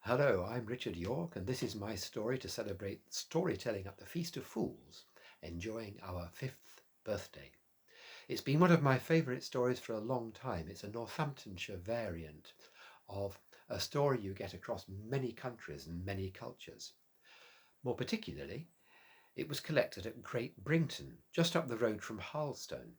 Hello, I'm Richard York, and this is my story to celebrate storytelling at the Feast of Fools, enjoying our 5th birthday. It's been one of my favourite stories for a long time. It's a Northamptonshire variant of a story you get across many countries and many cultures. More particularly, it was collected at Great Brington, just up the road from Harlestone,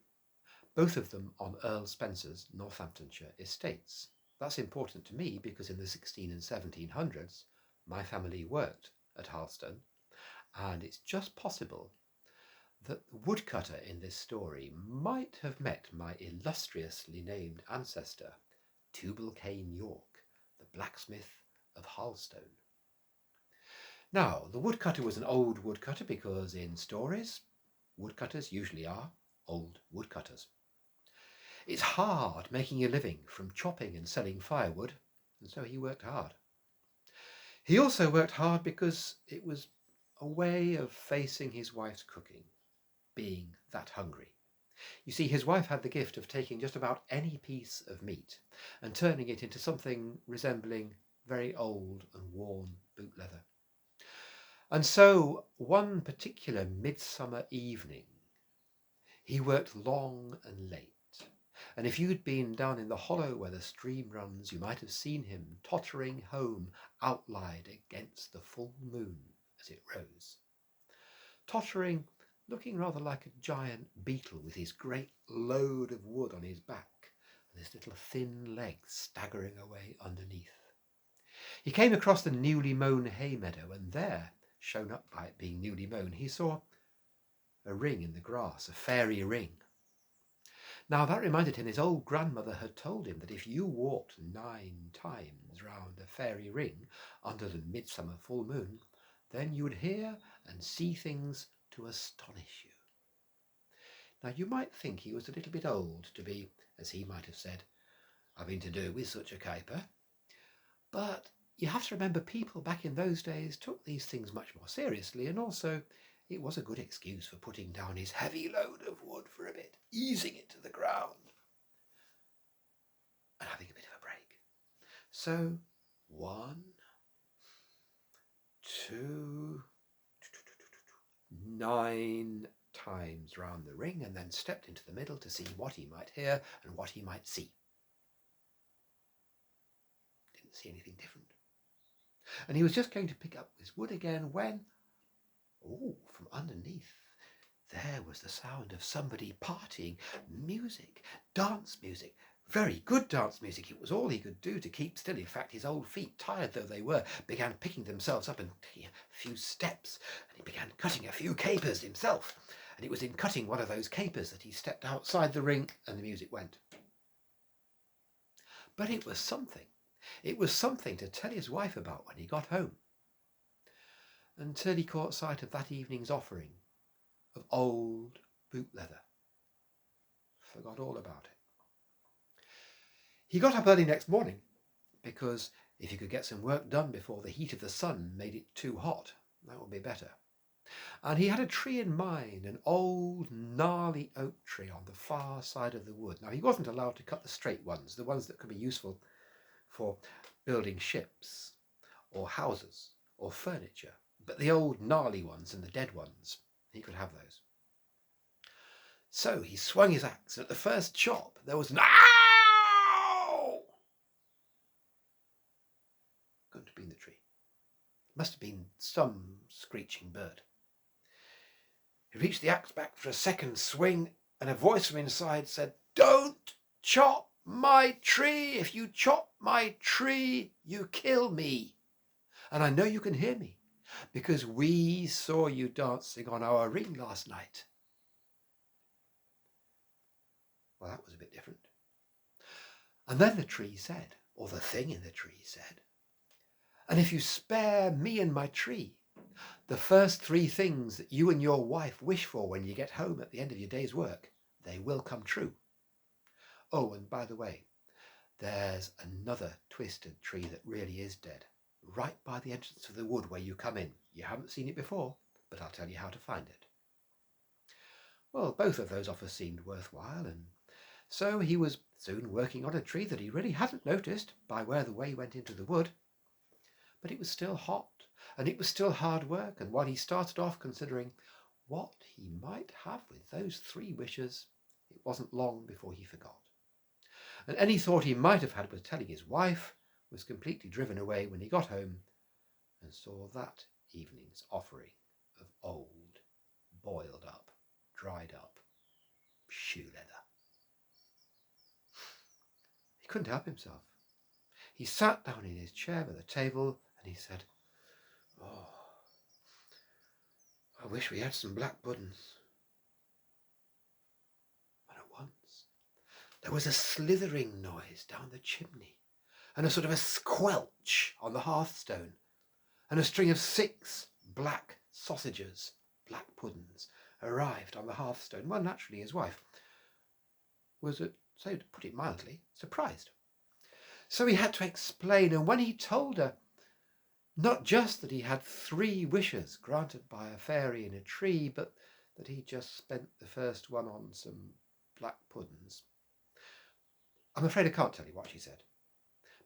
both of them on Earl Spencer's Northamptonshire estates. That's important to me because in the 16 and 1700s, my family worked at Harlestone, and it's just possible that the woodcutter in this story might have met my illustriously named ancestor, Tubal Cain York, the blacksmith of Harlestone. Now, the woodcutter was an old woodcutter because in stories, woodcutters usually are old woodcutters. It's hard making a living from chopping and selling firewood, and so he worked hard. He also worked hard because it was a way of facing his wife's cooking, being that hungry. You see, his wife had the gift of taking just about any piece of meat and turning it into something resembling very old and worn boot leather. And so, one particular midsummer evening, he worked long and late. And if you'd been down in the hollow where the stream runs, you might have seen him tottering home, outlined against the full moon as it rose. Tottering, looking rather like a giant beetle with his great load of wood on his back and his little thin legs staggering away underneath. He came across the newly mown hay meadow, and there, shown up by it being newly mown, he saw a ring in the grass, a fairy ring. Now that reminded him his old grandmother had told him that if you walked 9 times round a fairy ring under the midsummer full moon, then you would hear and see things to astonish you. Now you might think he was a little bit old to be, as he might have said, having to do with such a caper, but you have to remember people back in those days took these things much more seriously, and also it was a good excuse for putting down his heavy load of wood for a bit, easing it to the ground, and having a bit of a break. So, 1, 2, 9 times round the ring, and then stepped into the middle to see what he might hear and what he might see. Didn't see anything different. And he was just going to pick up his wood again when, from underneath, there was the sound of somebody partying, music, dance music, very good dance music. It was all he could do to keep still. In fact, his old feet, tired though they were, began picking themselves up and taking a few steps, and he began cutting a few capers himself. And it was in cutting one of those capers that he stepped outside the ring and the music went. But it was something. It was something to tell his wife about when he got home. Until he caught sight of that evening's offering of old boot leather. Forgot all about it. He got up early next morning because if he could get some work done before the heat of the sun made it too hot, that would be better. And he had a tree in mind, an old gnarly oak tree on the far side of the wood. Now he wasn't allowed to cut the straight ones, the ones that could be useful for building ships or houses or furniture, but the old gnarly ones and the dead ones, he could have those. So he swung his axe, and at the first chop there was an ow! Couldn't have been the tree. Must have been some screeching bird. He reached the axe back for a second swing, and a voice from inside said, "Don't chop my tree. If you chop my tree, you kill me. And I know you can hear me, because we saw you dancing on our ring last night." Well, that was a bit different. And then the tree said, or the thing in the tree said, "And if you spare me and my tree, the first 3 things that you and your wife wish for when you get home at the end of your day's work, they will come true. Oh, and by the way, there's another twisted tree that really is dead, right by the entrance of the wood where you come in. You haven't seen it before, but I'll tell you how to find it." Well, both of those offers seemed worthwhile, and so he was soon working on a tree that he really hadn't noticed by where the way went into the wood. but it was still hot, and it was still hard work, and while he started off considering what he might have with those 3 wishes, it wasn't long before he forgot. And any thought he might have had with telling his wife was completely driven away when he got home and saw that evening's offering of old, boiled up, dried up shoe leather. He couldn't help himself. He sat down in his chair by the table and he said, "Oh, I wish we had some black puddings." And at once there was a slithering noise down the chimney and a sort of a squelch on the hearthstone, and a string of 6 black sausages, black puddings, arrived on the hearthstone. Well, naturally his wife was, so to put it mildly, surprised. So he had to explain, and when he told her not just that he had 3 wishes granted by a fairy in a tree, but that he just spent the first one on some black puddings, I'm afraid I can't tell you what she said,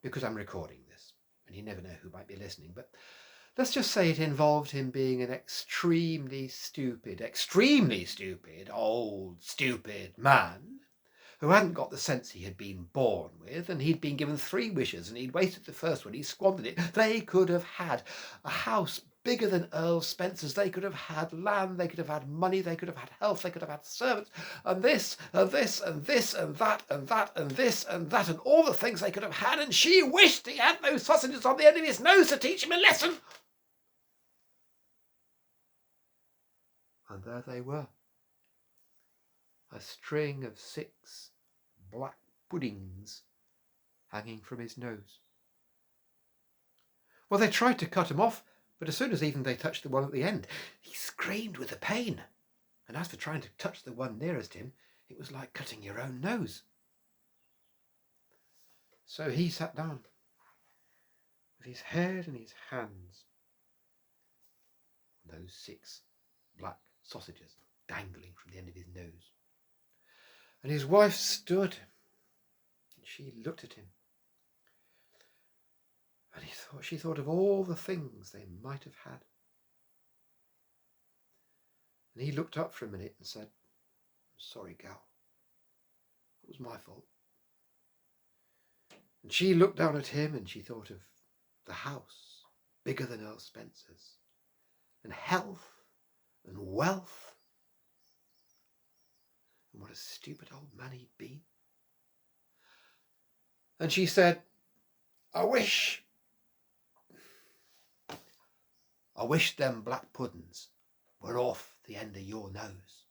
because I'm recording this, and you never know who might be listening, but let's just say it involved him being an extremely stupid, old, stupid man who hadn't got the sense he had been born with, and he'd been given 3 wishes, and he'd wasted the first one, he squandered it. They could have had a house bigger than Earl Spencer's, they could have had land, they could have had money, they could have had health, they could have had servants, and this, and this, and this, and that, and that, and this, and that, and all the things they could have had, and she wished he had those sausages on the end of his nose to teach him a lesson. And there they were, a string of 6 black puddings hanging from his nose. Well, they tried to cut him off, but as soon as even they touched the one at the end, he screamed with the pain. And as for trying to touch the one nearest him, it was like cutting your own nose. So he sat down with his head in his hands, and those 6 black sausages dangling from the end of his nose. And his wife stood, and she looked at him, and she thought of all the things they might have had. And he looked up for a minute and said, "I'm sorry, gal. It was my fault." And she looked down at him and she thought of the house, bigger than Earl Spencer's, and health and wealth, and what a stupid old man he'd been. And she said, I wish them black puddings were off the end of your nose."